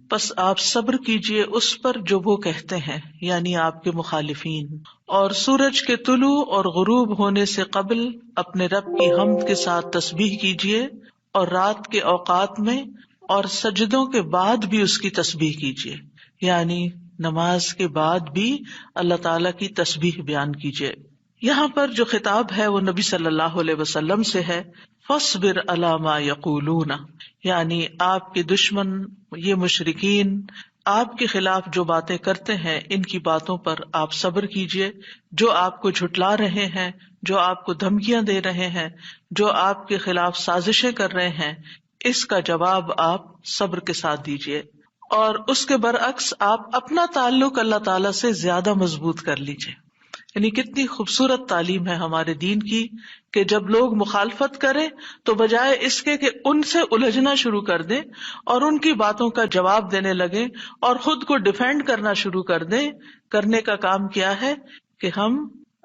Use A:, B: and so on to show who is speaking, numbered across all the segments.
A: پس آپ صبر کیجئے اس پر جو وہ کہتے ہیں، یعنی آپ کے مخالفین، اور سورج کے طلوع اور غروب ہونے سے قبل اپنے رب کی حمد کے ساتھ تسبیح کیجئے، اور رات کے اوقات میں اور سجدوں کے بعد بھی اس کی تسبیح کیجئے، یعنی نماز کے بعد بھی اللہ تعالی کی تسبیح بیان کیجئے۔ یہاں پر جو خطاب ہے وہ نبی صلی اللہ علیہ وسلم سے ہے، فاصبر علی ما یقولون، یعنی آپ کے دشمن یہ مشرکین آپ کے خلاف جو باتیں کرتے ہیں ان کی باتوں پر آپ صبر کیجئے، جو آپ کو جھٹلا رہے ہیں، جو آپ کو دھمکیاں دے رہے ہیں، جو آپ کے خلاف سازشیں کر رہے ہیں، اس کا جواب آپ صبر کے ساتھ دیجئے، اور اس کے برعکس آپ اپنا تعلق اللہ تعالی سے زیادہ مضبوط کر لیجئے۔ یعنی کتنی خوبصورت تعلیم ہے ہمارے دین کی کہ جب لوگ مخالفت کریں تو بجائے اس کے کہ ان سے الجھنا شروع کر دیں اور ان کی باتوں کا جواب دینے لگیں اور خود کو ڈیفینڈ کرنا شروع کر دیں، کرنے کا کام کیا ہے کہ ہم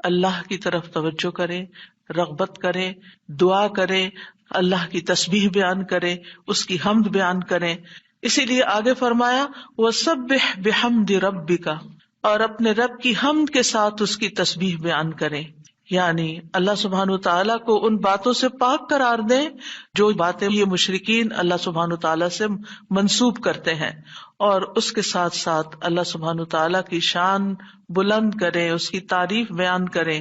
A: اللہ کی طرف توجہ کریں، رغبت کریں، دعا کریں، اللہ کی تسبیح بیان کریں، اس کی حمد بیان کریں۔ اسی لیے آگے فرمایا وَسَبِّحْ بِحَمْدِ رَبِّكَ، اور اپنے رب کی حمد کے ساتھ اس کی تسبیح بیان کریں، یعنی اللہ سبحانہ وتعالیٰ کو ان باتوں سے پاک قرار دیں جو باتیں یہ مشرکین اللہ سبحانہ وتعالیٰ سے منسوب کرتے ہیں، اور اس کے ساتھ ساتھ اللہ سبحانہ وتعالیٰ کی شان بلند کریں، اس کی تعریف بیان کریں،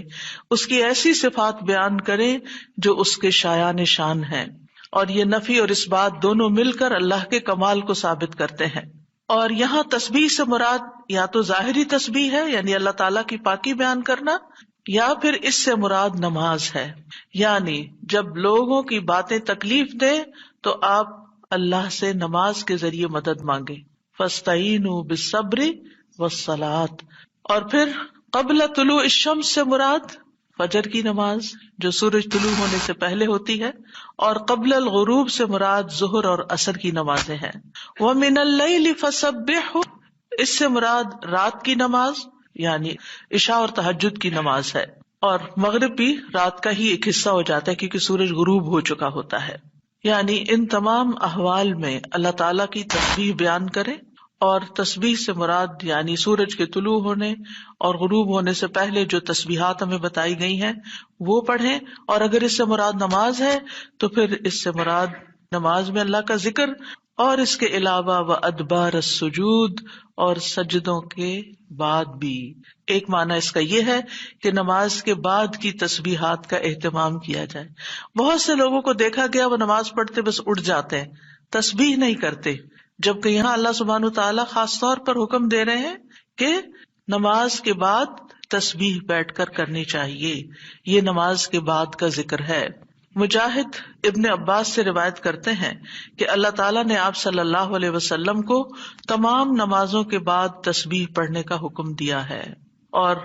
A: اس کی ایسی صفات بیان کریں جو اس کے شایان شان ہیں، اور یہ نفی اور اس بات دونوں مل کر اللہ کے کمال کو ثابت کرتے ہیں۔ اور یہاں تسبیح سے مراد یا تو ظاہری تسبیح ہے یعنی اللہ تعالیٰ کی پاکی بیان کرنا، یا پھر اس سے مراد نماز ہے، یعنی جب لوگوں کی باتیں تکلیف دیں تو آپ اللہ سے نماز کے ذریعے مدد مانگیں، فاستعینوا بالصبر والصلاۃ۔ اور پھر قبل طلوع الشمس سے مراد فجر کی نماز جو سورج طلوع ہونے سے پہلے ہوتی ہے، اور قبل الغروب سے مراد ظہر اور عصر کی نمازیں ہیں۔ وَمِنَ اللَّيْلِ فَسَبِّحْهُ، اس سے مراد رات کی نماز یعنی عشاء اور تہجد کی نماز ہے، اور مغرب بھی رات کا ہی ایک حصہ ہو جاتا ہے کیونکہ سورج غروب ہو چکا ہوتا ہے۔ یعنی ان تمام احوال میں اللہ تعالیٰ کی تسبیح بیان کریں، اور تسبیح سے مراد یعنی سورج کے طلوع ہونے اور غروب ہونے سے پہلے جو تسبیحات ہمیں بتائی گئی ہیں وہ پڑھیں، اور اگر اس سے مراد نماز ہے تو پھر اس سے مراد نماز میں اللہ کا ذکر، اور اس کے علاوہ وَأَدْبَارَ السُّجُودِ، اور سجدوں کے بعد بھی۔ ایک معنی اس کا یہ ہے کہ نماز کے بعد کی تسبیحات کا اہتمام کیا جائے۔ بہت سے لوگوں کو دیکھا گیا وہ نماز پڑھتے بس اٹھ جاتے ہیں، تسبیح نہیں کرتے، جبکہ یہاں اللہ سبحانہ وتعالیٰ خاص طور پر حکم دے رہے ہیں کہ نماز کے بعد تسبیح بیٹھ کر کرنی چاہیے، یہ نماز کے بعد کا ذکر ہے۔ مجاہد ابن عباس سے روایت کرتے ہیں کہ اللہ تعالیٰ نے آپ صلی اللہ علیہ وسلم کو تمام نمازوں کے بعد تسبیح پڑھنے کا حکم دیا ہے، اور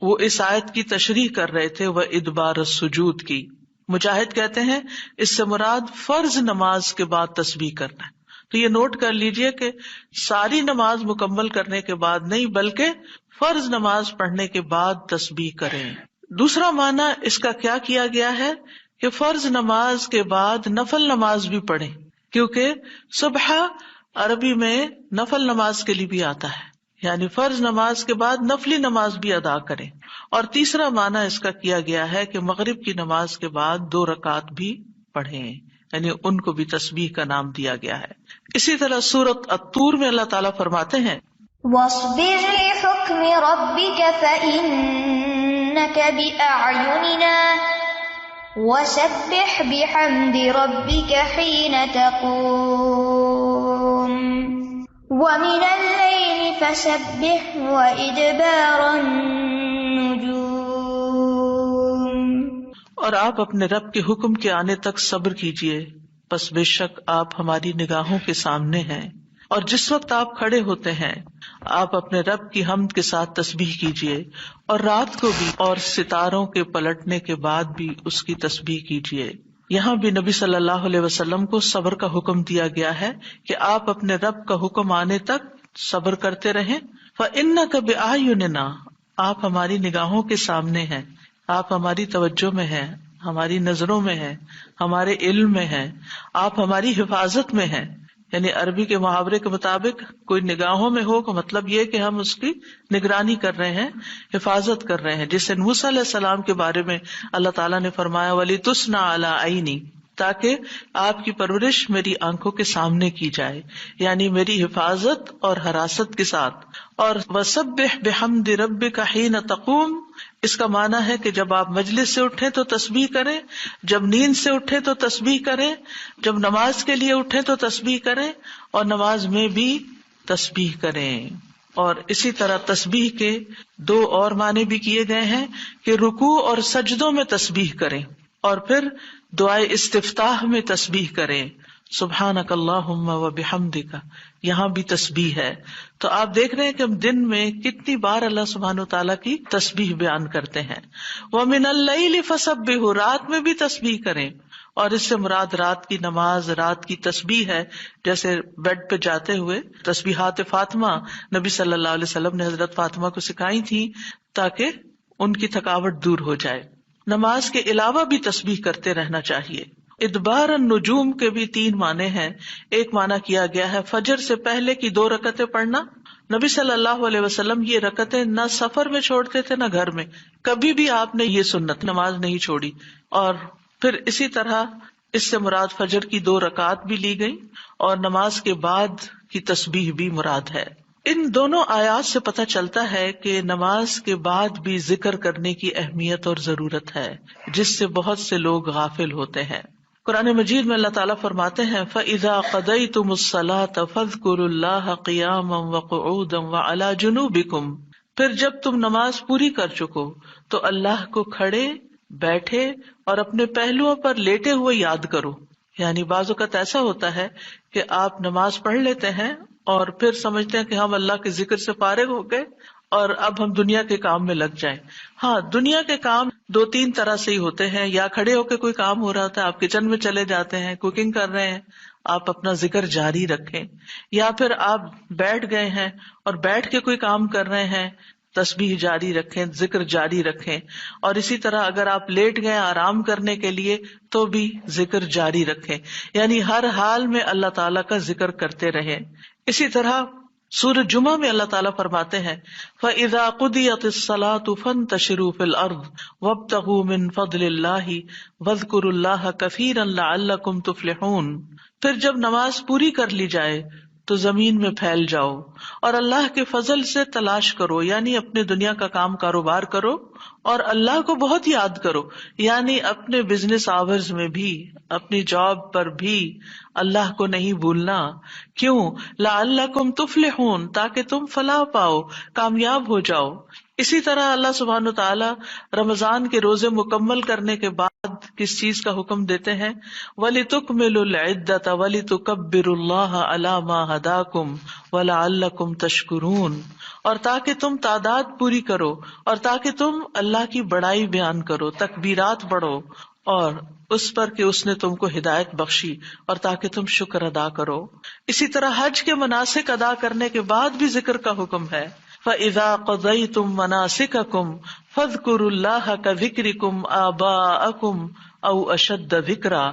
A: وہ اس آیت کی تشریح کر رہے تھے وہ ادبار السجود کی۔ مجاہد کہتے ہیں اس سے مراد فرض نماز کے بعد تسبیح کرنا ہے۔ تو یہ نوٹ کر لیجئے کہ ساری نماز مکمل کرنے کے بعد نہیں بلکہ فرض نماز پڑھنے کے بعد تسبیح کریں۔ دوسرا معنی اس کا کیا کیا گیا ہے کہ فرض نماز کے بعد نفل نماز بھی پڑھیں، کیونکہ صبح عربی میں نفل نماز کے لیے بھی آتا ہے، یعنی فرض نماز کے بعد نفلی نماز بھی ادا کریں۔ اور تیسرا معنی اس کا کیا گیا ہے کہ مغرب کی نماز کے بعد 2 رکعت بھی پڑھیں، یعنی ان کو بھی تسبیح کا نام دیا گیا ہے۔ اسی طرح سورۃ الطور میں اللہ تعالیٰ فرماتے ہیں
B: وَاصْبِرْ لِحُكْمِ رَبِّكَ فَإِنَّكَ بِأَعْيُنِنَا وَسَبِّحْ بِحَمْدِ رَبِّكَ حِينَ تَقُومُ وَمِنَ اللَّيْلِ فَسَبِّحْهُ وَإِدْبَارَ النُّجُومِ۔
A: اور آپ اپنے رب کے حکم کے آنے تک صبر کیجئے، پس بے شک آپ ہماری نگاہوں کے سامنے ہیں، اور جس وقت آپ کھڑے ہوتے ہیں آپ اپنے رب کی حمد کے ساتھ تسبیح کیجئے، اور رات کو بھی اور ستاروں کے پلٹنے کے بعد بھی اس کی تسبیح کیجئے۔ یہاں بھی نبی صلی اللہ علیہ وسلم کو صبر کا حکم دیا گیا ہے کہ آپ اپنے رب کا حکم آنے تک صبر کرتے رہیں۔ فَإِنَّكَ بِأَعْيُنِنَا، آپ ہماری نگاہوں کے سامنے ہیں، آپ ہماری توجہ میں ہیں، ہماری نظروں میں ہیں، ہمارے علم میں ہیں، آپ ہماری حفاظت میں ہیں۔ یعنی عربی کے محاورے کے مطابق کوئی نگاہوں میں ہو کا مطلب یہ کہ ہم اس کی نگرانی کر رہے ہیں، حفاظت کر رہے ہیں، جس سے موسیٰ علیہ السلام کے بارے میں اللہ تعالیٰ نے فرمایا وَلِتُصْنَعَ عَلَىٰ عَيْنِي، تاکہ آپ کی پرورش میری آنکھوں کے سامنے کی جائے، یعنی میری حفاظت اور حراست کے ساتھ. اور وَسَبِّحْ بِحَمْدِ رَبِّكَ حِينَ تَقُومُ، اس کا معنی ہے کہ جب آپ مجلس سے اٹھیں تو تسبیح کریں، جب نیند سے اٹھیں تو تسبیح کریں، جب نماز کے لیے اٹھیں تو تسبیح کریں، اور نماز میں بھی تسبیح کریں. اور اسی طرح تسبیح کے دو اور معنی بھی کیے گئے ہیں کہ رکوع اور سجدوں میں تسبیح کریں، اور پھر دعائے استفتاح میں تسبیح کریں، سبحانک اللہم و بحمدک، یہاں بھی تسبیح ہے. تو آپ دیکھ رہے ہیں کہ ہم دن میں کتنی بار اللہ سبحانہ وتعالیٰ کی تسبیح بیان کرتے ہیں. وَمِنَ اللَّيْلِ فَسَبِّحْهُ، رات میں بھی تسبیح کریں، اور اس سے مراد رات کی نماز، رات کی تسبیح ہے. جیسے بیڈ پہ جاتے ہوئے تسبیحات فاطمہ نبی صلی اللہ علیہ وسلم نے حضرت فاطمہ کو سکھائی تھی تاکہ ان کی تھکاوٹ دور ہو جائے. نماز کے علاوہ بھی تسبیح کرتے رہنا چاہیے. ادبار النجوم کے بھی 3 معنی ہیں. ایک معنی کیا گیا ہے فجر سے پہلے کی 2 رکعتیں پڑھنا. نبی صلی اللہ علیہ وسلم یہ رکعتیں نہ سفر میں چھوڑتے تھے نہ گھر میں، کبھی بھی آپ نے یہ سنت نماز نہیں چھوڑی. اور پھر اسی طرح اس سے مراد فجر کی 2 رکعات بھی لی گئی، اور نماز کے بعد کی تسبیح بھی مراد ہے. ان دونوں آیات سے پتہ چلتا ہے کہ نماز کے بعد بھی ذکر کرنے کی اہمیت اور ضرورت ہے، جس سے بہت سے لوگ غافل ہوتے ہیں. قرآن مجید میں اللہ تعالیٰ فرماتے ہیں فَإِذَا قَضَيْتُمُ الصَّلَاةَ فَاذْكُرُوا اللَّهَ قِيَامًا وَقُعُودًا وَعَلَى جُنُوبِكُمْ، پھر جب تم نماز پوری کر چکو تو اللہ کو کھڑے، بیٹھے اور اپنے پہلوؤں پر لیٹے ہوئے یاد کرو. یعنی بعض اوقات ایسا ہوتا ہے کہ آپ نماز پڑھ لیتے ہیں اور پھر سمجھتے ہیں کہ ہم اللہ کے ذکر سے فارغ ہو گئے اور اب ہم دنیا کے کام میں لگ جائیں. ہاں، دنیا کے کام 2-3 طرح سے ہی ہوتے ہیں. یا کھڑے ہو کے کوئی کام ہو رہا ہوتا ہے، آپ کچن میں چلے جاتے ہیں، کوکنگ کر رہے ہیں، آپ اپنا ذکر جاری رکھیں. یا پھر آپ بیٹھ گئے ہیں اور بیٹھ کے کوئی کام کر رہے ہیں، تسبیح جاری رکھیں، ذکر جاری رکھیں. اور اسی طرح اگر آپ لیٹ گئے آرام کرنے کے لیے تو بھی ذکر جاری رکھیں. یعنی ہر حال میں اللہ تعالیٰ کا ذکر کرتے رہیں. اسی طرح سورہ جمعہ میں اللہ تعالیٰ فرماتے ہیں فَإِذَا قُضِيَتِ الصَّلَاةُ فَانتَشِرُوا فِي الْأَرْضِ وَابْتَغُوا مِن فَضْلِ اللَّهِ وَاذْكُرُوا اللَّهَ كَثِيرًا لَعَلَّكُمْ تُفْلِحُونَ. پھر جب نماز پوری کر لی جائے تو زمین میں پھیل جاؤ اور اللہ کے فضل سے تلاش کرو، یعنی اپنے دنیا کا کام کاروبار کرو اور اللہ کو بہت یاد کرو. یعنی اپنے بزنس آورز میں بھی، اپنی جاب پر بھی اللہ کو نہیں بھولنا. کیوں؟ لعلکم تفلحون، تاکہ تم فلاح پاؤ، کامیاب ہو جاؤ. اسی طرح اللہ سبحانہ تعالیٰ رمضان کے روزے مکمل کرنے کے بعد کس چیز کا حکم دیتے ہیں؟ وَلِتُكْمِلُوا الْعِدَّةَ وَلِتُكَبِّرُوا اللَّهَ عَلَى مَا هَدَاكُمْ وَلَعَلَّكُمْ تَشْكُرُونَ، اور تاکہ تم تعداد پوری کرو اور تاکہ تم اللہ کی بڑائی بیان کرو، تکبیرات پڑھو، اور اس پر کہ اس نے تم کو ہدایت بخشی، اور تاکہ تم شکر ادا کرو. اسی طرح حج کے مناسک ادا کرنے کے بعد بھی ذکر کا حکم ہے. فَإِذَا قَضَيْتُم مَّنَاسِكَكُمْ فَاذْكُرُوا اللَّهَ كَذِكْرِكُمْ آبَاءَكُمْ أَوْ أَشَدَّ ذِكْرًا.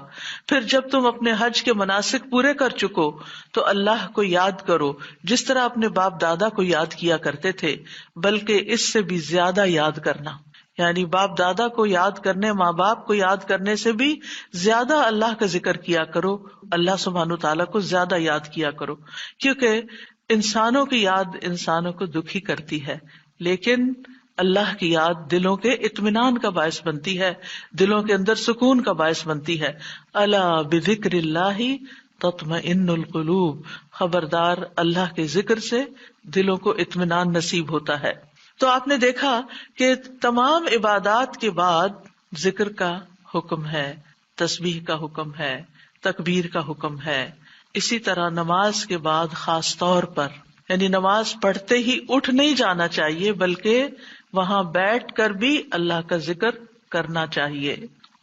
A: پھر جب تم اپنے حج کے مناسک پورے کر چکو تو اللہ کو یاد کرو جس طرح اپنے باپ دادا کو یاد کیا کرتے تھے، بلکہ اس سے بھی زیادہ یاد کرنا. یعنی باپ دادا کو یاد کرنے، ماں باپ کو یاد کرنے سے بھی زیادہ اللہ کا ذکر کیا کرو، اللہ سبحانہ تعالیٰ کو زیادہ یاد کیا کرو. کیونکہ انسانوں کی یاد انسانوں کو دکھی کرتی ہے، لیکن اللہ کی یاد دلوں کے اطمینان کا باعث بنتی ہے، دلوں کے اندر سکون کا باعث بنتی ہے. الا بذکر اللہ تطمئن القلوب، خبردار اللہ کے ذکر سے دلوں کو اطمینان نصیب ہوتا ہے. تو آپ نے دیکھا کہ تمام عبادات کے بعد ذکر کا حکم ہے، تسبیح کا حکم ہے، تکبیر کا حکم ہے. اسی طرح نماز کے بعد خاص طور پر، یعنی نماز پڑھتے ہی اٹھ نہیں جانا چاہیے، بلکہ وہاں بیٹھ کر بھی اللہ کا ذکر کرنا چاہیے،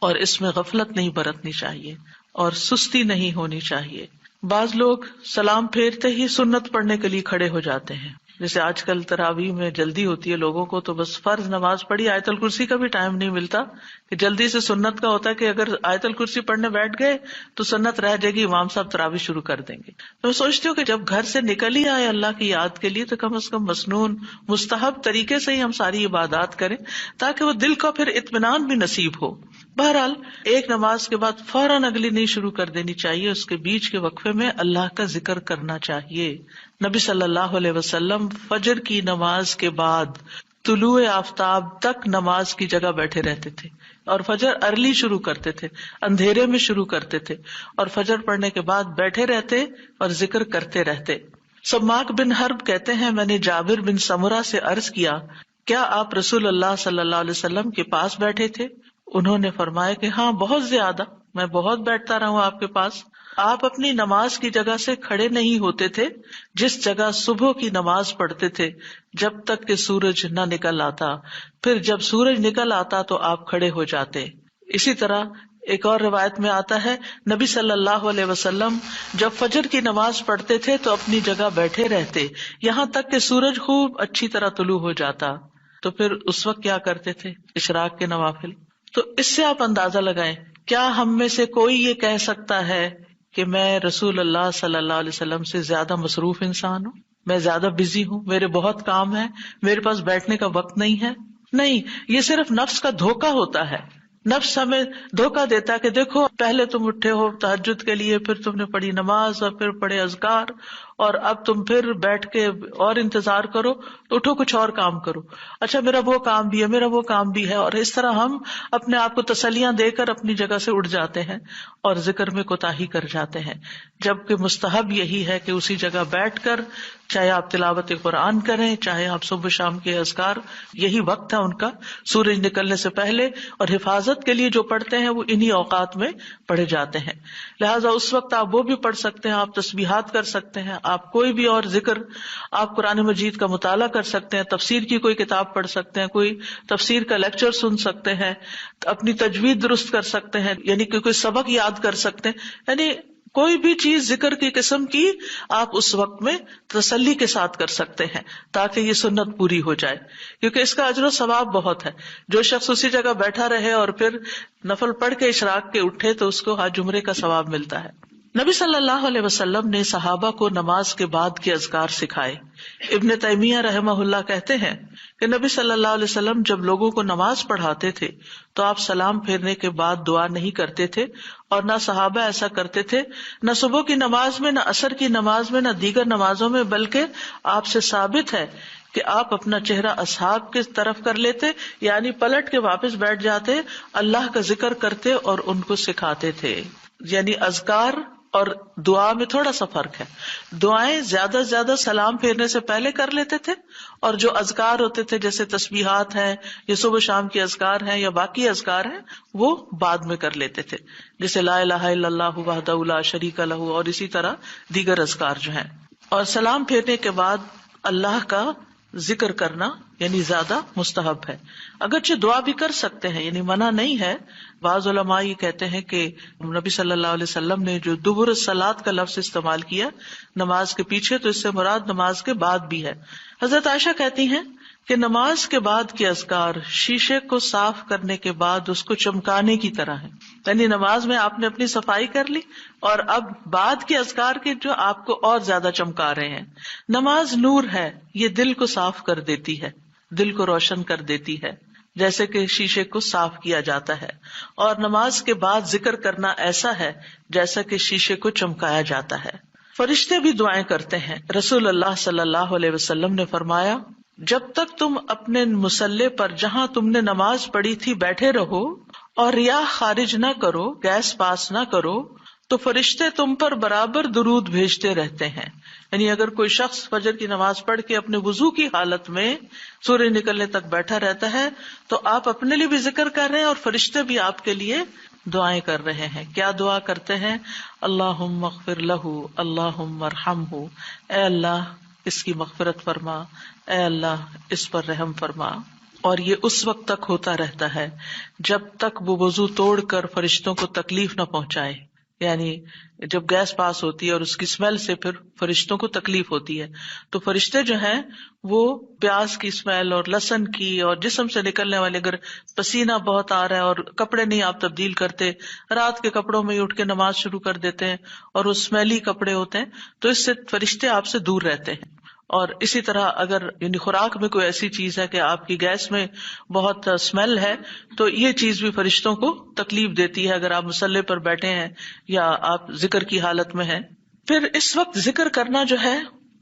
A: اور اس میں غفلت نہیں برتنی چاہیے اور سستی نہیں ہونی چاہیے. بعض لوگ سلام پھیرتے ہی سنت پڑھنے کے لیے کھڑے ہو جاتے ہیں، جیسے آج کل تراویح میں جلدی ہوتی ہے لوگوں کو، تو بس فرض نماز پڑھی، آیت الکرسی کا بھی ٹائم نہیں ملتا کہ جلدی سے سنت کا ہوتا ہے کہ اگر آیت الکرسی پڑھنے بیٹھ گئے تو سنت رہ جائے گی، امام صاحب تراویح شروع کر دیں گے. تو میں سوچتی ہوں کہ جب گھر سے نکل ہی آئے اللہ کی یاد کے لیے تو کم از کم مسنون مستحب طریقے سے ہی ہم ساری عبادات کریں تاکہ وہ دل کو پھر اطمینان بھی نصیب ہو. بہرحال ایک نماز کے بعد فوراً اگلی نہیں شروع کر دینی چاہیے، اس کے بیچ کے وقفے میں اللہ کا ذکر کرنا چاہیے. نبی صلی اللہ علیہ وسلم فجر کی نماز کے بعد طلوع آفتاب تک نماز کی جگہ بیٹھے رہتے تھے، اور فجر ارلی شروع کرتے تھے، اندھیرے میں شروع کرتے تھے، اور فجر پڑھنے کے بعد بیٹھے رہتے اور ذکر کرتے رہتے. سماک بن حرب کہتے ہیں میں نے جابر بن سمرہ سے عرض کیا کیا آپ رسول اللہ صلی اللہ علیہ وسلم کے پاس بیٹھے تھے؟ انہوں نے فرمایا کہ ہاں بہت زیادہ، میں بہت بیٹھتا رہا ہوں آپ کے پاس. آپ اپنی نماز کی جگہ سے کھڑے نہیں ہوتے تھے جس جگہ صبح کی نماز پڑھتے تھے جب تک کہ سورج نہ نکل آتا، پھر جب سورج نکل آتا تو آپ کھڑے ہو جاتے. اسی طرح ایک اور روایت میں آتا ہے نبی صلی اللہ علیہ وسلم جب فجر کی نماز پڑھتے تھے تو اپنی جگہ بیٹھے رہتے یہاں تک کہ سورج خوب اچھی طرح طلوع ہو جاتا. تو پھر اس وقت کیا کرتے تھے؟ اشراق کے نوافل. تو اس سے آپ اندازہ لگائیں کیا ہم میں سے کوئی یہ کہہ سکتا ہے کہ میں رسول اللہ صلی اللہ علیہ وسلم سے زیادہ مصروف انسان ہوں، میں زیادہ بزی ہوں، میرے بہت کام ہے، میرے پاس بیٹھنے کا وقت نہیں ہے؟ نہیں، یہ صرف نفس کا دھوکہ ہوتا ہے. نفس ہمیں دھوکہ دیتا ہے کہ دیکھو پہلے تم اٹھے ہو تہجد کے لیے، پھر تم نے پڑھی نماز اور پھر پڑھے اذکار، اور اب تم پھر بیٹھ کے اور انتظار کرو، اٹھو کچھ اور کام کرو، اچھا میرا وہ کام بھی ہے، میرا وہ کام بھی ہے. اور اس طرح ہم اپنے آپ کو تسلیاں دے کر اپنی جگہ سے اٹھ جاتے ہیں اور ذکر میں کوتاہی کر جاتے ہیں، جبکہ مستحب یہی ہے کہ اسی جگہ بیٹھ کر چاہے آپ تلاوت قرآن کریں، چاہے آپ صبح شام کے اذکار، یہی وقت ہے ان کا سورج نکلنے سے پہلے، اور حفاظت کے لیے جو پڑھتے ہیں وہ انہی اوقات میں پڑھے جاتے ہیں. لہٰذا اس وقت آپ وہ بھی پڑھ سکتے ہیں، آپ تسبیحات کر سکتے ہیں، آپ کوئی بھی اور ذکر، آپ قرآن مجید کا مطالعہ کر سکتے ہیں، تفسیر کی کوئی کتاب پڑھ سکتے ہیں، کوئی تفسیر کا لیکچر سن سکتے ہیں، اپنی تجوید درست کر سکتے ہیں، یعنی کہ کوئی سبق یاد کر سکتے ہیں. یعنی کوئی بھی چیز ذکر کی قسم کی آپ اس وقت میں تسلی کے ساتھ کر سکتے ہیں تاکہ یہ سنت پوری ہو جائے، کیونکہ اس کا اجر و ثواب بہت ہے. جو شخص اسی جگہ بیٹھا رہے اور پھر نفل پڑھ کے اشراق کے اٹھے تو اس کو حج عمرے کا ثواب ملتا ہے. نبی صلی اللہ علیہ وسلم نے صحابہ کو نماز کے بعد کے اذکار سکھائے. ابن تیمیہ رحمہ اللہ کہتے ہیں کہ نبی صلی اللہ علیہ وسلم جب لوگوں کو نماز پڑھاتے تھے تو آپ سلام پھیرنے کے بعد دعا نہیں کرتے تھے، اور نہ صحابہ ایسا کرتے تھے، نہ صبح کی نماز میں، نہ عصر کی نماز میں، نہ دیگر نمازوں میں، بلکہ آپ سے ثابت ہے کہ آپ اپنا چہرہ اصحاب کی طرف کر لیتے، یعنی پلٹ کے واپس بیٹھ جاتے، اللہ کا ذکر کرتے اور ان کو سکھاتے تھے. یعنی اذکار اور دعا میں تھوڑا سا فرق ہے. دعائیں زیادہ سے زیادہ سلام پھیرنے سے پہلے کر لیتے تھے، اور جو اذکار ہوتے تھے جیسے تسبیحات ہیں یا صبح شام کے اذکار ہیں یا باقی اذکار ہیں وہ بعد میں کر لیتے تھے، جیسے لا الہ الا اللہ وحدہ لا شریک لہ، اور اسی طرح دیگر اذکار جو ہیں. اور سلام پھیرنے کے بعد اللہ کا ذکر کرنا یعنی زیادہ مستحب ہے. اگرچہ دعا بھی کر سکتے ہیں، یعنی منع نہیں ہے. بعض علماء یہ کہتے ہیں کہ نبی صلی اللہ علیہ وسلم نے جو دبر الصلاۃ کا لفظ استعمال کیا نماز کے پیچھے، تو اس سے مراد نماز کے بعد بھی ہے. حضرت عائشہ کہتی ہیں کہ نماز کے بعد کے اذکار شیشے کو صاف کرنے کے بعد اس کو چمکانے کی طرح ہے. یعنی نماز میں آپ نے اپنی صفائی کر لی اور اب بعد کے اذکار کے جو آپ کو اور زیادہ چمکا رہے ہیں. نماز نور ہے، یہ دل کو صاف کر دیتی ہے، دل کو روشن کر دیتی ہے، جیسے کہ شیشے کو صاف کیا جاتا ہے. اور نماز کے بعد ذکر کرنا ایسا ہے جیسا کہ شیشے کو چمکایا جاتا ہے. فرشتے بھی دعائیں کرتے ہیں. رسول اللہ صلی اللہ علیہ وسلم نے فرمایا جب تک تم اپنے مصلی پر جہاں تم نے نماز پڑھی تھی بیٹھے رہو اور ریاح خارج نہ کرو، گیس پاس نہ کرو، تو فرشتے تم پر برابر درود بھیجتے رہتے ہیں. یعنی اگر کوئی شخص فجر کی نماز پڑھ کے اپنے وضو کی حالت میں سورج نکلنے تک بیٹھا رہتا ہے تو آپ اپنے لیے بھی ذکر کر رہے ہیں اور فرشتے بھی آپ کے لیے دعائیں کر رہے ہیں. کیا دعا کرتے ہیں؟ اللہم اغفر لہ، اللہم ارحمہ، اے اللہ اس کی مغفرت فرما، اے اللہ اس پر رحم فرما. اور یہ اس وقت تک ہوتا رہتا ہے جب تک وہ وضو توڑ کر فرشتوں کو تکلیف نہ پہنچائے. یعنی جب گیس پاس ہوتی ہے اور اس کی اسمیل سے پھر فرشتوں کو تکلیف ہوتی ہے، تو فرشتے جو ہیں وہ پیاز کی اسمیل اور لہسن کی اور جسم سے نکلنے والے، اگر پسینہ بہت آ رہا ہے اور کپڑے نہیں آپ تبدیل کرتے، رات کے کپڑوں میں ہی اٹھ کے نماز شروع کر دیتے ہیں اور وہ اسمیلی کپڑے ہوتے ہیں، تو اس سے فرشتے آپ سے دور رہتے ہیں. اور اسی طرح اگر یعنی خوراک میں کوئی ایسی چیز ہے کہ آپ کی گیس میں بہت اسمیل ہے، تو یہ چیز بھی فرشتوں کو تکلیف دیتی ہے اگر آپ مصلی پر بیٹھے ہیں یا آپ ذکر کی حالت میں ہیں. پھر اس وقت ذکر کرنا جو ہے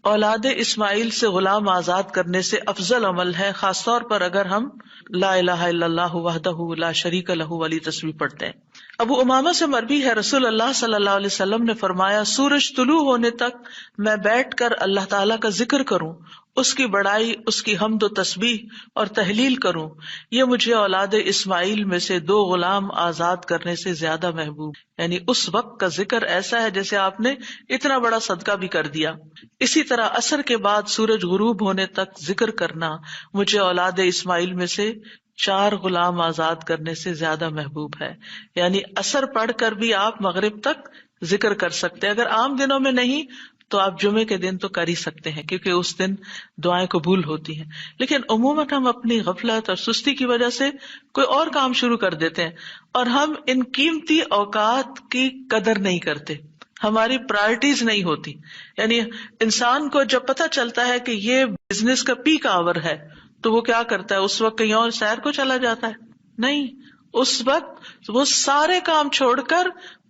A: اولاد اسماعیل سے غلام آزاد کرنے سے افضل عمل ہے، خاص طور پر اگر ہم لا الہ الا اللہ وحدہ لا شریک لہ والی تسبیح پڑھتے ہیں. ابو امامہ سے مروی ہے، رسول اللہ صلی اللہ علیہ وسلم نے فرمایا، سورج طلوع ہونے تک میں بیٹھ کر اللہ تعالیٰ کا ذکر کروں، اس کی بڑائی، اس کی حمد و تسبیح اور تحلیل کروں، یہ مجھے اولاد اسماعیل میں سے 2 غلام آزاد کرنے سے زیادہ محبوب. یعنی اس وقت کا ذکر ایسا ہے جیسے آپ نے اتنا بڑا صدقہ بھی کر دیا. اسی طرح عصر کے بعد سورج غروب ہونے تک ذکر کرنا مجھے اولاد اسماعیل میں سے 4 غلام آزاد کرنے سے زیادہ محبوب ہے. یعنی عصر پڑھ کر بھی آپ مغرب تک ذکر کر سکتے ہیں. اگر عام دنوں میں نہیں تو آپ جمعے کے دن تو کر ہی سکتے ہیں کیونکہ اس دن دعائیں قبول ہوتی ہیں. لیکن عموماً ہم اپنی غفلت اور سستی کی وجہ سے کوئی اور کام شروع کر دیتے ہیں اور ہم ان قیمتی اوقات کی قدر نہیں کرتے، ہماری پرائرٹیز نہیں ہوتی. یعنی انسان کو جب پتہ چلتا ہے کہ یہ بزنس کا پیک آور ہے تو وہ کیا کرتا ہے، اس وقت کہیں اور سیر کو چلا جاتا ہے؟ نہیں، اس وقت وہ سارے کام چھوڑ کر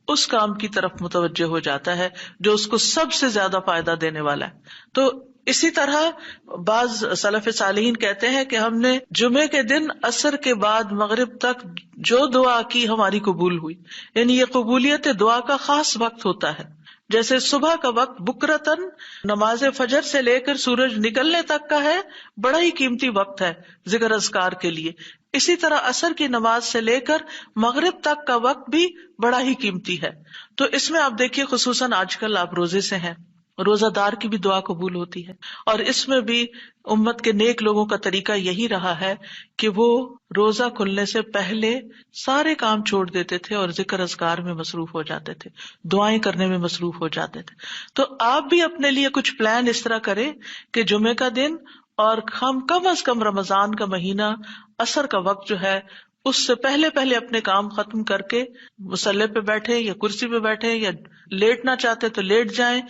A: اس کام کی طرف متوجہ ہو جاتا ہے جو اس کو سب سے زیادہ فائدہ دینے والا ہے. تو اسی طرح بعض سلف صالحین کہتے ہیں کہ ہم نے جمعے کے دن عصر کے بعد مغرب تک جو دعا کی ہماری قبول ہوئی. یعنی یہ قبولیت دعا کا خاص وقت ہوتا ہے. جیسے صبح کا وقت بکرتن نماز فجر سے لے کر سورج نکلنے تک کا ہے، بڑا ہی قیمتی وقت ہے ذکر اذکار کے لیے. اسی طرح عصر کی نماز سے لے کر مغرب تک کا وقت بھی بڑا ہی قیمتی ہے. تو اس میں آپ دیکھیے خصوصاً آج کل آپ روزے سے ہیں، روزہ دار کی بھی دعا قبول ہوتی ہے. اور اس میں بھی امت کے نیک لوگوں کا طریقہ یہی رہا ہے کہ وہ روزہ کھلنے سے پہلے سارے کام چھوڑ دیتے تھے اور ذکر اذکار میں مصروف ہو جاتے تھے، دعائیں کرنے میں مصروف ہو جاتے تھے. تو آپ بھی اپنے لیے کچھ پلان اس طرح کریں کہ جمعے کا دن اور ہم کم از کم رمضان کا مہینہ عصر کا وقت جو ہے اس سے پہلے اپنے کام ختم کر کے مصلی پہ بیٹھے یا کرسی پہ بیٹھے یا لیٹنا چاہتے تو لیٹ جائیں،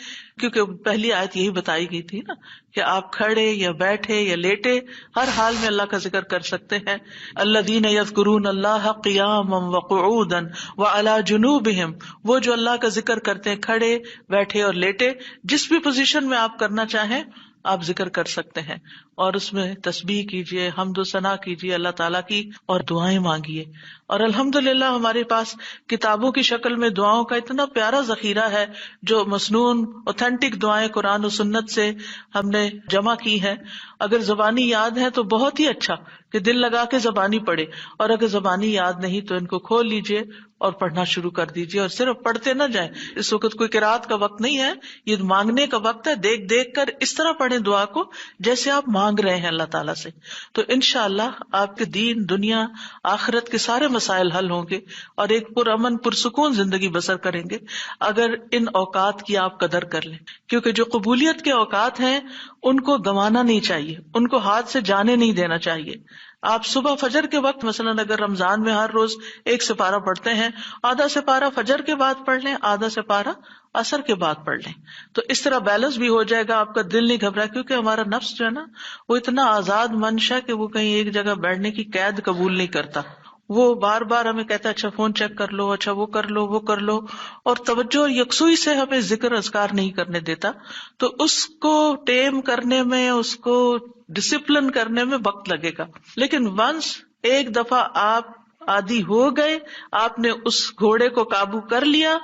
A: کیونکہ پہلی آیت یہی بتائی گئی تھی نا کہ آپ کھڑے یا بیٹھے یا لیٹے ہر حال میں اللہ کا ذکر کر سکتے ہیں. الذین یذکرون اللہ قیاما وقعودا وعلی جنوبہم، وہ جو اللہ کا ذکر کرتے ہیں کھڑے، بیٹھے اور لیٹے، جس بھی پوزیشن میں آپ کرنا چاہیں آپ ذکر کر سکتے ہیں. اور اس میں تسبیح کیجیے، حمد و ثنا کیجیے اللہ تعالیٰ کی اور دعائیں مانگیے. اور الحمدللہ ہمارے پاس کتابوں کی شکل میں دعاؤں کا اتنا پیارا ذخیرہ ہے جو مسنون اوتھینٹک دعائیں قرآن و سنت سے ہم نے جمع کی ہیں. اگر زبانی یاد ہے تو بہت ہی اچھا کہ دل لگا کے زبانی پڑھے، اور اگر زبانی یاد نہیں تو ان کو کھول لیجیے اور پڑھنا شروع کر دیجیے. اور صرف پڑھتے نہ جائیں، اس وقت کوئی قرات کا وقت نہیں ہے، یہ مانگنے کا وقت ہے. دیکھ دیکھ کر اس طرح پڑھیں دعا کو جیسے آپ مانگ رہے ہیں اللہ تعالیٰ سے. تو انشاءاللہ آپ کے دین، دنیا، آخرت کے سارے مسائل حل ہوں گے اور ایک پرامن پرسکون زندگی بسر کریں گے اگر ان اوقات کی آپ قدر کر لیں. کیونکہ جو قبولیت کے اوقات ہیں ان کو گنوانا نہیں چاہیے، ان کو ہاتھ سے جانے نہیں دینا چاہیے. آپ صبح فجر کے وقت مثلاً اگر رمضان میں ہر روز 1 سپارہ پڑھتے ہیں، آدھا سپارہ فجر کے بعد پڑھ لیں، آدھا سپارہ عصر کے بعد پڑھ لیں. تو اس طرح بیلنس بھی ہو جائے گا، آپ کا دل نہیں گھبرا. کیونکہ ہمارا نفس جو ہے نا وہ اتنا آزاد منشا کہ وہ کہیں ایک جگہ بیٹھنے کی قید قبول نہیں کرتا. وہ بار بار ہمیں کہتا ہے اچھا فون چیک کر لو، اچھا وہ کر لو، وہ کر لو، اور توجہ اور یکسوئی سے ہمیں ذکر اذکار نہیں کرنے دیتا. تو اس کو ٹیم کرنے میں، اس کو ڈسپلن کرنے میں وقت لگے گا. لیکن ونس ایک دفعہ آپ عادی ہو گئے، آپ نے اس گھوڑے کو قابو کر لیا،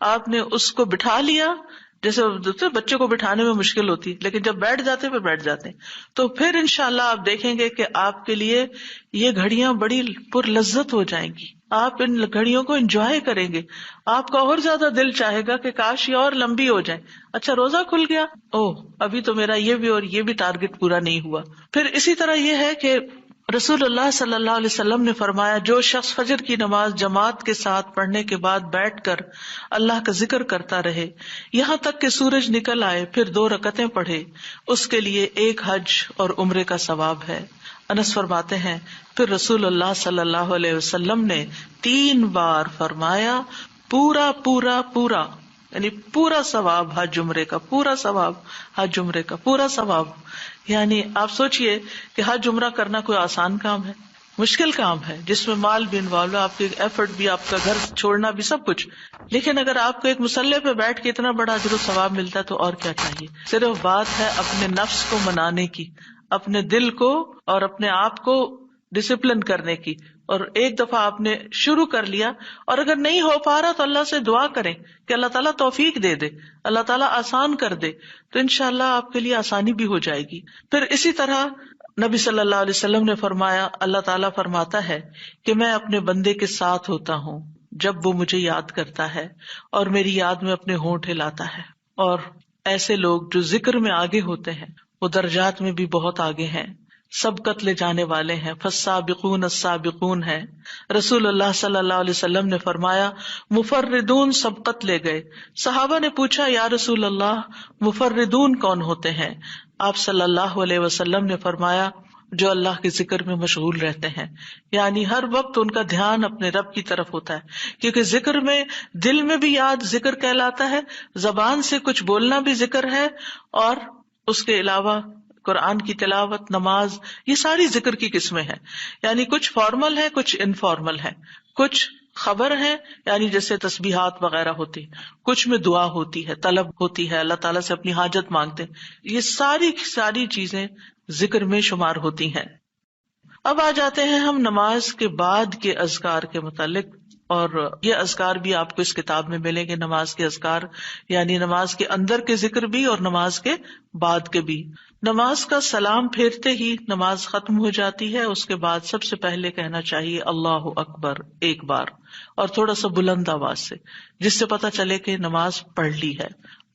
A: آپ نے اس کو بٹھا لیا. جیسے بچے کو بٹھانے میں مشکل ہوتی ہے لیکن جب بیٹھ جاتے پھر بیٹھ جاتے ہیں. تو پھر انشاءاللہ آپ دیکھیں گے کہ آپ کے لیے یہ گھڑیاں بڑی پر لذت ہو جائیں گی. آپ ان گھڑیوں کو انجوائے کریں گے. آپ کا اور زیادہ دل چاہے گا کہ کاش یہ اور لمبی ہو جائے. اچھا روزہ کھل گیا، ابھی تو میرا یہ بھی اور یہ بھی ٹارگٹ پورا نہیں ہوا. پھر اسی طرح یہ ہے کہ رسول اللہ صلی اللہ علیہ وسلم نے فرمایا، جو شخص فجر کی نماز جماعت کے ساتھ پڑھنے کے بعد بیٹھ کر اللہ کا ذکر کرتا رہے یہاں تک کہ سورج نکل آئے، پھر 2 رکعتیں پڑھے، اس کے لیے 1 حج اور عمرے کا ثواب ہے۔ انس فرماتے ہیں، پھر رسول اللہ صلی اللہ علیہ وسلم نے 3 بار فرمایا، پورا پورا پورا، یعنی پورا ثواب حج عمرے کا، پورا ثواب حج عمرے کا، پورا ثواب۔ یعنی آپ سوچئے کہ حج عمرہ کرنا کوئی آسان کام ہے؟ مشکل کام ہے، جس میں مال بھی انوالو ہے، آپ کے ایفرٹ بھی، آپ کا گھر چھوڑنا بھی، سب کچھ۔ لیکن اگر آپ کو ایک مصلی پہ بیٹھ کے اتنا بڑا اجر و ثواب ملتا ہے تو اور کیا چاہیے۔ صرف بات ہے اپنے نفس کو منانے کی، اپنے دل کو اور اپنے آپ کو ڈسپلن کرنے کی، اور ایک دفعہ آپ نے شروع کر لیا اور اگر نہیں ہو پا رہا تو اللہ سے دعا کریں کہ اللہ تعالیٰ توفیق دے دے، اللہ تعالیٰ آسان کر دے، تو انشاءاللہ آپ کے لیے آسانی بھی ہو جائے گی۔ پھر اسی طرح نبی صلی اللہ علیہ وسلم نے فرمایا، اللہ تعالیٰ فرماتا ہے کہ میں اپنے بندے کے ساتھ ہوتا ہوں جب وہ مجھے یاد کرتا ہے اور میری یاد میں اپنے ہونٹ ہلاتا ہے۔ اور ایسے لوگ جو ذکر میں آگے ہوتے ہیں وہ درجات میں بھی بہت آگے ہیں، سبقت لے جانے والے ہیں، فالسابقون السابقون ہیں۔ رسول اللہ صلی اللہ علیہ وسلم نے فرمایا، مفردون سبقت لے گئے۔ صحابہ نے پوچھا، یا رسول اللہ مفردون کون ہوتے ہیں؟ آپ صلی اللہ علیہ وسلم نے فرمایا، جو اللہ کے ذکر میں مشغول رہتے ہیں، یعنی ہر وقت ان کا دھیان اپنے رب کی طرف ہوتا ہے، کیونکہ ذکر میں دل میں بھی یاد ذکر کہلاتا ہے، زبان سے کچھ بولنا بھی ذکر ہے، اور اس کے علاوہ قرآن کی تلاوت، نماز، یہ ساری ذکر کی قسمیں ہیں۔ یعنی کچھ فارمل ہے، کچھ انفارمل ہے، کچھ خبر ہے یعنی جیسے تسبیحات وغیرہ ہوتی، کچھ میں دعا ہوتی ہے، طلب ہوتی ہے، اللہ تعالیٰ سے اپنی حاجت مانگتے ہیں، یہ ساری چیزیں ذکر میں شمار ہوتی ہیں۔ اب آ جاتے ہیں ہم نماز کے بعد کے اذکار کے متعلق، اور یہ اذکار بھی آپ کو اس کتاب میں ملیں گے، نماز کے اذکار، یعنی نماز کے اندر کے ذکر بھی اور نماز کے بعد کے بھی۔ نماز کا سلام پھیرتے ہی نماز ختم ہو جاتی ہے، اس کے بعد سب سے پہلے کہنا چاہیے اللہ اکبر 1 بار، اور تھوڑا سا بلند آواز سے، جس سے پتہ چلے کہ نماز پڑھ لی ہے،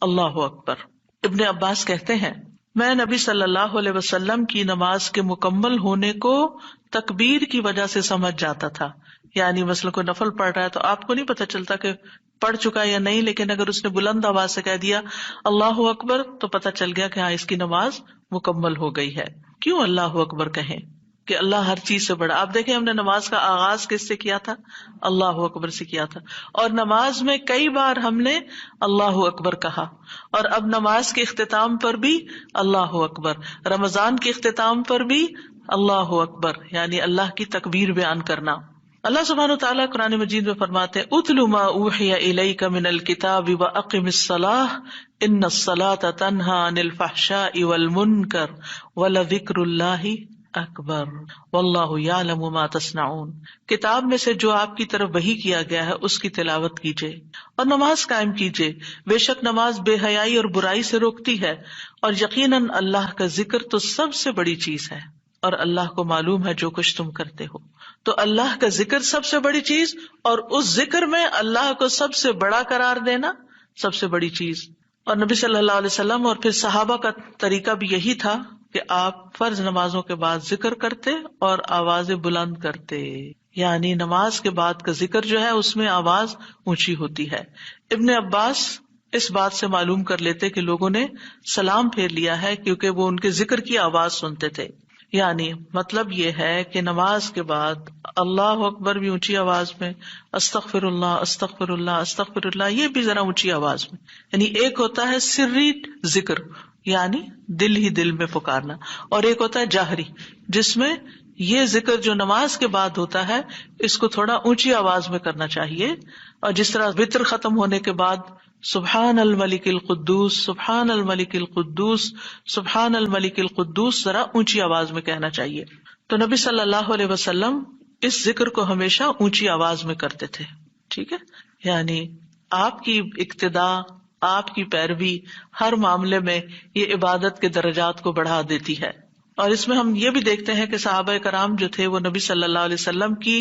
A: اللہ اکبر۔ ابن عباس کہتے ہیں، میں نبی صلی اللہ علیہ وسلم کی نماز کے مکمل ہونے کو تکبیر کی وجہ سے سمجھ جاتا تھا۔ یعنی مثلا کوئی نفل پڑھ رہا ہے تو آپ کو نہیں پتہ چلتا کہ پڑھ چکا یا نہیں، لیکن اگر اس نے بلند آواز سے کہہ دیا اللہ اکبر تو پتہ چل گیا کہ ہاں اس کی نماز مکمل ہو گئی ہے۔ کیوں اللہ اکبر کہیں؟ کہ اللہ ہر چیز سے بڑا۔ آپ دیکھیں ہم نے نماز کا آغاز کس سے کیا تھا؟ اللہ اکبر سے کیا تھا، اور نماز میں کئی بار ہم نے اللہ اکبر کہا، اور اب نماز کے اختتام پر بھی اللہ اکبر، رمضان کے اختتام پر بھی اللہ اکبر، یعنی اللہ کی تکبیر بیان کرنا۔ اللہ سبحانہ وتعالیٰ قرآن مجید میں فرماتے ہیں، اتل ما اوحی الیک من الکتاب واقم الصلاۃ ان الصلاۃ تنہی عن الفحشاء والمنکر ولذکر اللہ اکبر واللہ یعلم ما تصنعون۔ کتاب میں سے جو آپ کی طرف وحی کیا گیا ہے اس کی تلاوت کیجیے اور نماز قائم کیجیے، بے شک نماز بے حیائی اور برائی سے روکتی ہے، اور یقیناً اللہ کا ذکر تو سب سے بڑی چیز ہے، اور اللہ کو معلوم ہے جو کچھ تم کرتے ہو۔ تو اللہ کا ذکر سب سے بڑی چیز، اور اس ذکر میں اللہ کو سب سے بڑا قرار دینا سب سے بڑی چیز۔ اور نبی صلی اللہ علیہ وسلم اور پھر صحابہ کا طریقہ بھی یہی تھا کہ آپ فرض نمازوں کے بعد ذکر کرتے اور آوازیں بلند کرتے، یعنی نماز کے بعد کا ذکر جو ہے اس میں آواز اونچی ہوتی ہے۔ ابن عباس اس بات سے معلوم کر لیتے کہ لوگوں نے سلام پھیر لیا ہے کیونکہ وہ ان کے ذکر کی آواز سنتے تھے۔ یعنی مطلب یہ ہے کہ نماز کے بعد اللہ اکبر بھی اونچی آواز میں، استغفر اللہ استغفر اللہ استغفر اللہ یہ بھی ذرا اونچی آواز میں، یعنی ایک ہوتا ہے سری ذکر یعنی دل ہی دل میں پکارنا، اور ایک ہوتا ہے جاہری جس میں یہ ذکر جو نماز کے بعد ہوتا ہے اس کو تھوڑا اونچی آواز میں کرنا چاہیے، اور جس طرح وتر ختم ہونے کے بعد سبحان الملک القدوس سبحان الملک القدوس سبحان الملک القدوس ذرا اونچی آواز میں کہنا چاہیے۔ تو نبی صلی اللہ علیہ وسلم اس ذکر کو ہمیشہ اونچی آواز میں کرتے تھے، ٹھیک ہے، یعنی آپ کی اقتداء، آپ کی پیروی ہر معاملے میں یہ عبادت کے درجات کو بڑھا دیتی ہے۔ اور اس میں ہم یہ بھی دیکھتے ہیں کہ صحابہ کرام جو تھے وہ نبی صلی اللہ علیہ وسلم کی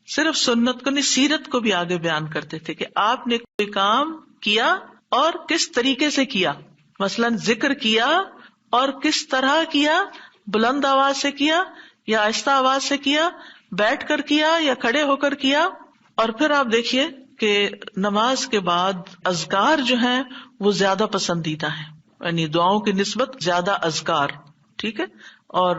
A: صرف سنت کو نہیں، سیرت کو بھی آگے بیان کرتے تھے کہ آپ نے کوئی کام کیا اور کس طریقے سے کیا، مثلا ذکر کیا اور کس طرح کیا، بلند آواز سے کیا یا آہستہ آواز سے کیا، بیٹھ کر کیا یا کھڑے ہو کر کیا. اور پھر آپ دیکھیے کہ نماز کے بعد اذکار جو ہیں وہ زیادہ پسندیدہ ہیں، یعنی دعاؤں کی نسبت زیادہ اذکار. ٹھیک ہے. اور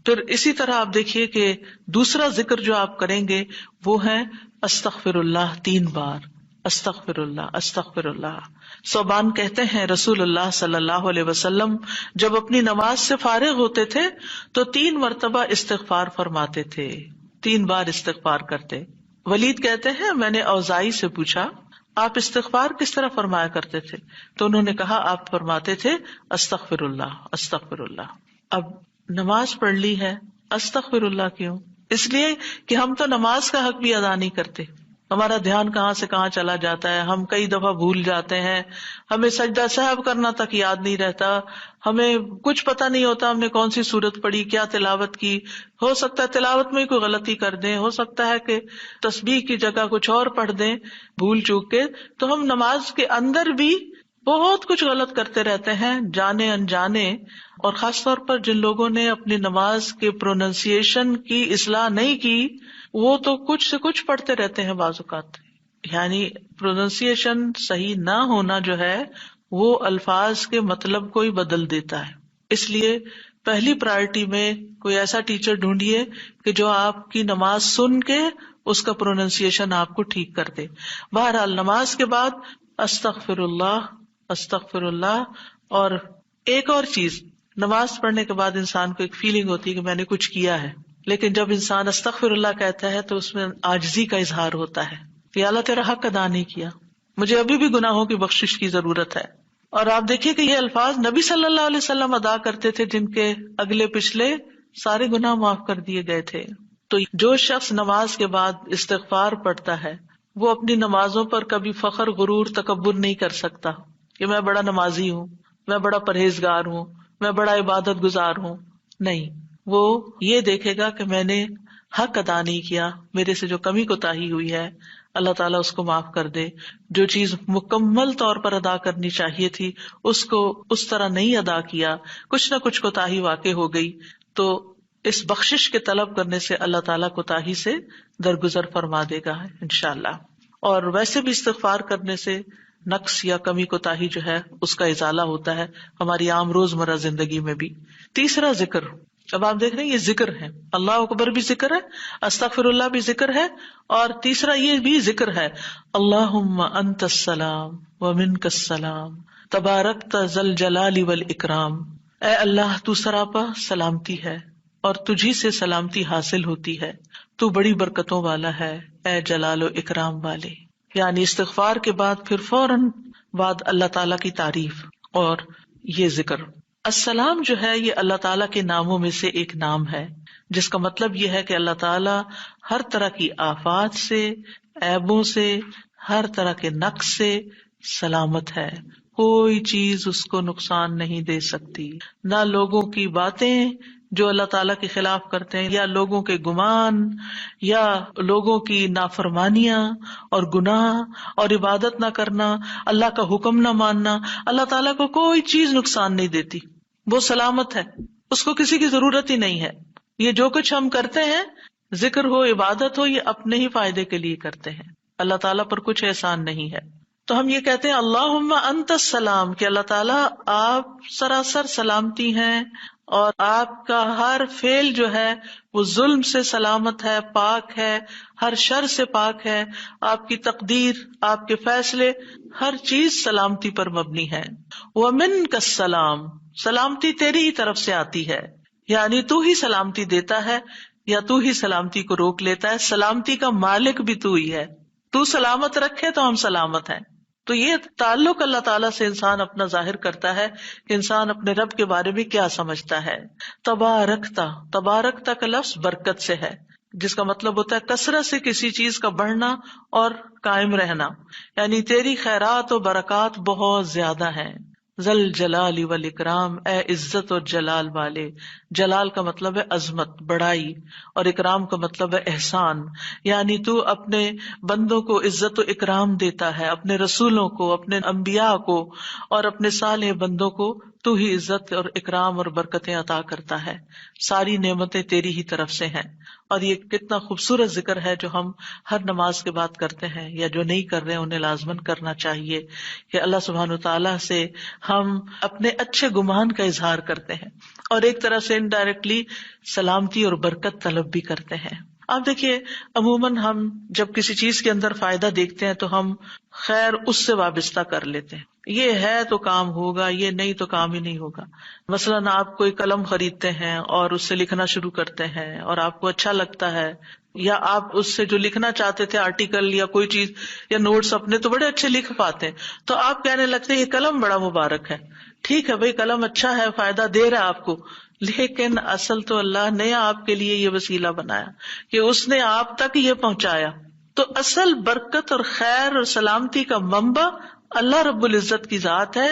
A: پھر اسی طرح آپ دیکھیے کہ دوسرا ذکر جو آپ کریں گے وہ ہے استغفر اللہ 3 بار. استغفر اللہ استغفر اللہ. صوبان کہتے ہیں رسول اللہ صلی اللہ علیہ وسلم جب اپنی نماز سے فارغ ہوتے تھے تو 3 مرتبہ استغفار فرماتے تھے، 3 بار استغفار کرتے. ولید کہتے ہیں میں نے اوزائی سے پوچھا آپ استغفار کس طرح فرمایا کرتے تھے؟ تو انہوں نے کہا آپ فرماتے تھے استغفر اللہ استغفر اللہ. اب نماز پڑھ لی ہے، استغفر اللہ کیوں؟ اس لیے کہ ہم تو نماز کا حق بھی ادا نہیں کرتے. ہمارا دھیان کہاں سے کہاں چلا جاتا ہے، ہم کئی دفعہ بھول جاتے ہیں، ہمیں سجدہ سہو کرنا تک یاد نہیں رہتا، ہمیں کچھ پتہ نہیں ہوتا ہم نے کون سی سورت پڑھی، کیا تلاوت کی. ہو سکتا ہے تلاوت میں کوئی غلطی کر دیں، ہو سکتا ہے کہ تسبیح کی جگہ کچھ اور پڑھ دیں بھول چوک کے. تو ہم نماز کے اندر بھی بہت کچھ غلط کرتے رہتے ہیں جانے انجانے. اور خاص طور پر جن لوگوں نے اپنی نماز کے پروننسیشن کی اصلاح نہیں کی وہ تو کچھ سے کچھ پڑھتے رہتے ہیں بعض اوقات. یعنی پروننسیشن صحیح نہ ہونا جو ہے وہ الفاظ کے مطلب کو ہی بدل دیتا ہے. اس لیے پہلی پرائرٹی میں کوئی ایسا ٹیچر ڈھونڈیے کہ جو آپ کی نماز سن کے اس کا پروننسیشن آپ کو ٹھیک کر دے. بہرحال نماز کے بعد استغفر اللہ استغفر اللہ. اور ایک اور چیز، نماز پڑھنے کے بعد انسان کو ایک فیلنگ ہوتی ہے کہ میں نے کچھ کیا ہے، لیکن جب انسان استغفر اللہ کہتا ہے تو اس میں عاجزی کا اظہار ہوتا ہے کہ اللہ تیرا حق ادا نہیں کیا، مجھے ابھی بھی گناہوں کی بخشش کی ضرورت ہے. اور آپ دیکھیے کہ یہ الفاظ نبی صلی اللہ علیہ وسلم ادا کرتے تھے جن کے اگلے پچھلے سارے گناہ معاف کر دیے گئے تھے. تو جو شخص نماز کے بعد استغفار پڑھتا ہے وہ اپنی نمازوں پر کبھی فخر غرور تکبر نہیں کر سکتا کہ میں بڑا نمازی ہوں، میں بڑا پرہیزگار ہوں، میں بڑا عبادت گزار ہوں. نہیں، وہ یہ دیکھے گا کہ میں نے حق ادا نہیں کیا، میرے سے جو کمی کوتاہی ہوئی ہے اللہ تعالیٰ اس کو معاف کر دے. جو چیز مکمل طور پر ادا کرنی چاہیے تھی اس کو اس طرح نہیں ادا کیا، کچھ نہ کچھ کوتاہی واقع ہو گئی، تو اس بخشش کے طلب کرنے سے اللہ تعالیٰ کوتاہی سے درگزر فرما دے گا انشاءاللہ. اور ویسے بھی استغفار کرنے سے نقص یا کمی کوتاہی جو ہے اس کا ازالہ ہوتا ہے ہماری عام روزمرہ زندگی میں بھی. تیسرا ذکر، اب آپ دیکھ رہے ہیں یہ ذکر ہے، اللہ اکبر بھی ذکر ہے، استغفر اللہ بھی ذکر ہے، اور تیسرا یہ بھی ذکر ہے اللہم انت السلام ومنک السلام تبارکت ذی الجلال والاکرام. اے اللہ تو سراپا سلامتی ہے اور تجھی سے سلامتی حاصل ہوتی ہے، تو بڑی برکتوں والا ہے اے جلال و اکرام والے. یعنی استغفار کے بعد پھر فوراً بعد اللہ تعالیٰ کی تعریف اور یہ ذکر. السلام جو ہے یہ اللہ تعالیٰ کے ناموں میں سے ایک نام ہے جس کا مطلب یہ ہے کہ اللہ تعالیٰ ہر طرح کی آفات سے، عیبوں سے، ہر طرح کے نقص سے سلامت ہے. کوئی چیز اس کو نقصان نہیں دے سکتی، نہ لوگوں کی باتیں جو اللہ تعالیٰ کے خلاف کرتے ہیں، یا لوگوں کے گمان، یا لوگوں کی نافرمانیاں اور گناہ اور عبادت نہ کرنا، اللہ کا حکم نہ ماننا، اللہ تعالیٰ کو کوئی چیز نقصان نہیں دیتی. وہ سلامت ہے، اس کو کسی کی ضرورت ہی نہیں ہے. یہ جو کچھ ہم کرتے ہیں، ذکر ہو، عبادت ہو، یہ اپنے ہی فائدے کے لیے کرتے ہیں، اللہ تعالیٰ پر کچھ احسان نہیں ہے. تو ہم یہ کہتے ہیں اللہم انت السلام کہ اللہ تعالیٰ آپ سراسر سلامتی ہیں اور آپ کا ہر فعل جو ہے وہ ظلم سے سلامت ہے، پاک ہے، ہر شر سے پاک ہے. آپ کی تقدیر، آپ کے فیصلے، ہر چیز سلامتی پر مبنی ہے. ومنک السلام، سلامتی تیری ہی طرف سے آتی ہے، یعنی تو ہی سلامتی دیتا ہے یا تو ہی سلامتی کو روک لیتا ہے. سلامتی کا مالک بھی تو ہی ہے، تو سلامت رکھے تو ہم سلامت ہیں. تو یہ تعلق اللہ تعالیٰ سے انسان اپنا ظاہر کرتا ہے کہ انسان اپنے رب کے بارے میں کیا سمجھتا ہے. تبارکتا، تبارکتا کا لفظ برکت سے ہے جس کا مطلب ہوتا ہے کثرت سے کسی چیز کا بڑھنا اور قائم رہنا، یعنی تیری خیرات و برکات بہت زیادہ ہیں. ذل جلال والاکرام، اے عزت اور جلال والے. جلال کا مطلب ہے عظمت، بڑائی، اور اکرام کا مطلب ہے احسان. یعنی تو اپنے بندوں کو عزت و اکرام دیتا ہے، اپنے رسولوں کو، اپنے انبیاء کو اور اپنے صالح بندوں کو تو ہی عزت اور اکرام اور برکتیں عطا کرتا ہے، ساری نعمتیں تیری ہی طرف سے ہیں. اور یہ کتنا خوبصورت ذکر ہے جو ہم ہر نماز کے بعد کرتے ہیں، یا جو نہیں کر رہے انہیں لازماً کرنا چاہیے، کہ اللہ سبحانہ وتعالیٰ سے ہم اپنے اچھے گمان کا اظہار کرتے ہیں اور ایک طرح سے انڈائریکٹلی سلامتی اور برکت طلب بھی کرتے ہیں. آپ دیکھیے عموماً ہم جب کسی چیز کے اندر فائدہ دیکھتے ہیں تو ہم خیر اس سے وابستہ کر لیتے ہیں، یہ ہے تو کام ہوگا، یہ نہیں تو کام ہی نہیں ہوگا. مثلاً آپ کوئی قلم خریدتے ہیں اور اس سے لکھنا شروع کرتے ہیں اور آپ کو اچھا لگتا ہے، یا آپ اس سے جو لکھنا چاہتے تھے آرٹیکل یا کوئی چیز یا نوٹس اپنے تو بڑے اچھے لکھ پاتے ہیں، تو آپ کہنے لگتے ہیں یہ قلم بڑا مبارک ہے. ٹھیک ہے بھائی، قلم اچھا ہے، فائدہ دے رہا ہے آپ کو، لیکن اصل تو اللہ نے آپ کے لیے یہ وسیلہ بنایا کہ اس نے آپ تک یہ پہنچایا. تو اصل برکت اور خیر اور سلامتی کا منبع اللہ رب العزت کی ذات ہے.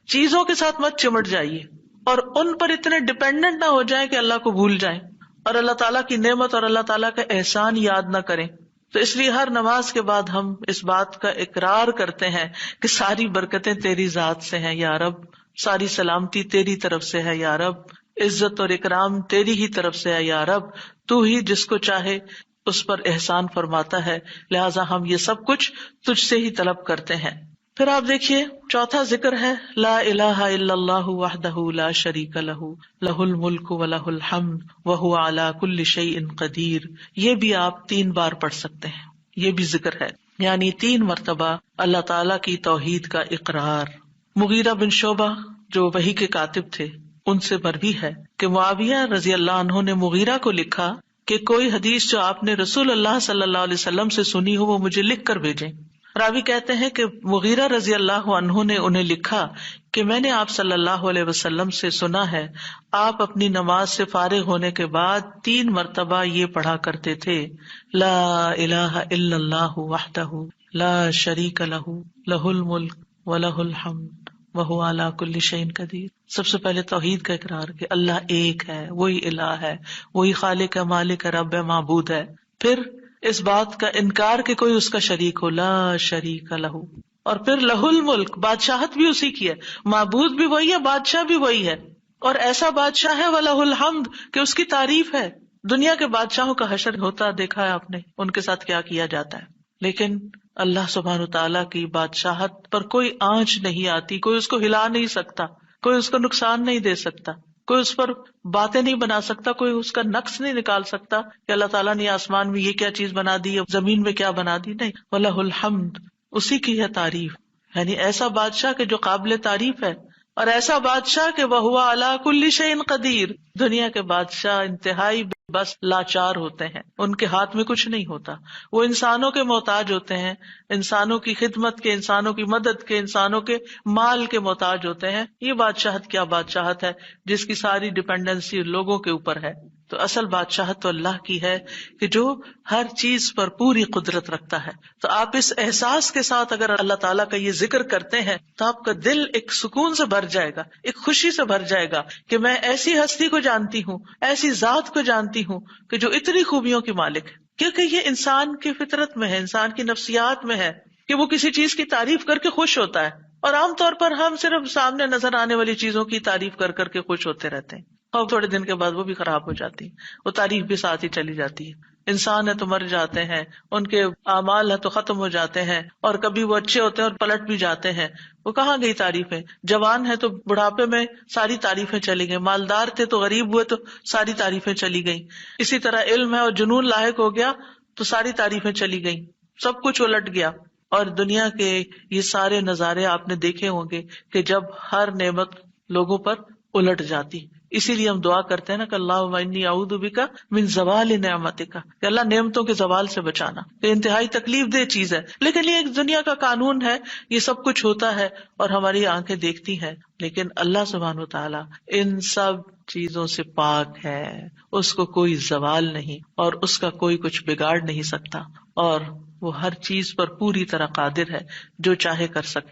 A: چیزوں کے ساتھ مت چمٹ جائیے اور ان پر اتنے ڈپینڈنٹ نہ ہو جائیں کہ اللہ کو بھول جائیں اور اللہ تعالیٰ کی نعمت اور اللہ تعالیٰ کا احسان یاد نہ کریں. تو اس لیے ہر نماز کے بعد ہم اس بات کا اقرار کرتے ہیں کہ ساری برکتیں تیری ذات سے ہیں یا رب، ساری سلامتی تیری طرف سے ہے یا رب، عزت اور اکرام تیری ہی طرف سے ہے یا رب، تو ہی جس کو چاہے اس پر احسان فرماتا ہے، لہٰذا ہم یہ سب کچھ تجھ سے ہی طلب کرتے ہیں. پھر آپ دیکھیے چوتھا ذکر ہے لا الہ الا اللہ وحدہ لا شریک لہ لہ الملک ولہ الحمد وہو علی کل شیء قدیر. یہ بھی آپ 3 بار پڑھ سکتے ہیں، یہ بھی ذکر ہے، یعنی 3 مرتبہ اللہ تعالی کی توحید کا اقرار. مغیرہ بن شعبہ جو وحی کے کاتب تھے ان سے مروی ہے کہ معاویہ رضی اللہ عنہ نے مغیرہ کو لکھا کہ کوئی حدیث جو آپ نے رسول اللہ صلی اللہ علیہ وسلم سے سنی ہو وہ مجھے لکھ کر بھیجیں. راوی کہتے ہیں کہ مغیرہ رضی اللہ عنہ نے انہیں لکھا کہ میں نے آپ صلی اللہ علیہ وسلم سے سنا ہے آپ اپنی نماز سے فارغ ہونے کے بعد 3 مرتبہ یہ پڑھا کرتے تھے لا الہ الا اللہ وحدہ لا شریک لہ لہ الملک ولہ الحمد وہو علی کل شیء قدیر. سب سے پہلے توحید کا اقرار کہ اللہ ایک ہے، وہی الہ ہے، وہی خالق ہے، مالک ہے، رب ہے، معبود ہے. پھر اس بات کا انکار کہ کوئی اس کا شریک ہو، لا شریک لہ. اور پھر لہ الملک، بادشاہت بھی اسی کی ہے، معبود بھی وہی ہے، بادشاہ بھی وہی ہے، اور ایسا بادشاہ ہے ولہ الحمد کہ اس کی تعریف ہے. دنیا کے بادشاہوں کا حشر ہوتا دیکھا ہے آپ نے، ان کے ساتھ کیا کیا جاتا ہے، لیکن اللہ سبحانہ وتعالیٰ کی بادشاہت پر کوئی آنچ نہیں آتی، کوئی اس کو ہلا نہیں سکتا، کوئی اس کو نقصان نہیں دے سکتا، کوئی اس پر باتیں نہیں بنا سکتا، کوئی اس کا نقص نہیں نکال سکتا کہ اللہ تعالیٰ نے آسمان میں یہ کیا چیز بنا دی، زمین میں کیا بنا دی. نہیں، وَلَهُ الْحَمْدُ، اسی کی ہے تعریف. یعنی ایسا بادشاہ کہ جو قابل تعریف ہے، اور ایسا بادشاہ کہ وَهُوَ عَلَى كُلِّ شَيْءٍ قَدِيرٌ. دنیا کے بادشاہ انتہائی بس لاچار ہوتے ہیں، ان کے ہاتھ میں کچھ نہیں ہوتا، وہ انسانوں کے محتاج ہوتے ہیں، انسانوں کی خدمت کے، انسانوں کی مدد کے، انسانوں کے مال کے محتاج ہوتے ہیں. یہ بادشاہت کیا بادشاہت ہے جس کی ساری ڈیپینڈنسی لوگوں کے اوپر ہے. تو اصل بادشاہت تو اللہ کی ہے کہ جو ہر چیز پر پوری قدرت رکھتا ہے. تو آپ اس احساس کے ساتھ اگر اللہ تعالیٰ کا یہ ذکر کرتے ہیں تو آپ کا دل ایک سکون سے بھر جائے گا، ایک خوشی سے بھر جائے گا کہ میں ایسی ہستی کو جانتی ہوں، ایسی ذات کو جانتی ہوں کہ جو اتنی خوبیوں کی مالک ہے. کیونکہ یہ انسان کی فطرت میں ہے، انسان کی نفسیات میں ہے کہ وہ کسی چیز کی تعریف کر کے خوش ہوتا ہے، اور عام طور پر ہم صرف سامنے نظر آنے والی چیزوں کی تعریف کر کر کے خوش ہوتے رہتے ہیں، اور تھوڑے دن کے بعد وہ بھی خراب ہو جاتی ہے، وہ تعریف بھی ساتھ ہی چلی جاتی ہے. انسان ہے تو مر جاتے ہیں، ان کے اعمال ہے تو ختم ہو جاتے ہیں، اور کبھی وہ اچھے ہوتے ہیں اور پلٹ بھی جاتے ہیں. وہ کہاں گئی تعریفیں؟ جوان ہے تو بڑھاپے میں ساری تعریفیں چلی گئی، مالدار تھے تو غریب ہوئے تو ساری تعریفیں چلی گئیں. اسی طرح علم ہے اور جنون لاحق ہو گیا تو ساری تعریفیں چلی گئیں، سب کچھ الٹ گیا. اور دنیا کے یہ سارے نظارے آپ نے دیکھے ہوں گے کہ جب ہر نعمت لوگوں پر الٹ جاتی. اسی لیے ہم دعا کرتے ہیں نا کہ اللہم انی اعوذ بک من زوال نعمتک، کہ اللہ نعمتوں کے زوال سے بچانا. یہ انتہائی تکلیف دہ چیز ہے، لیکن یہ ایک دنیا کا قانون ہے، یہ سب کچھ ہوتا ہے اور ہماری آنکھیں دیکھتی ہیں. لیکن اللہ سبحانہ و تعالیٰ ان سب چیزوں سے پاک ہے، اس کو کوئی زوال نہیں اور اس کا کوئی کچھ بگاڑ نہیں سکتا، اور وہ ہر چیز پر پوری طرح قادر ہے، جو چاہے کر سکتا.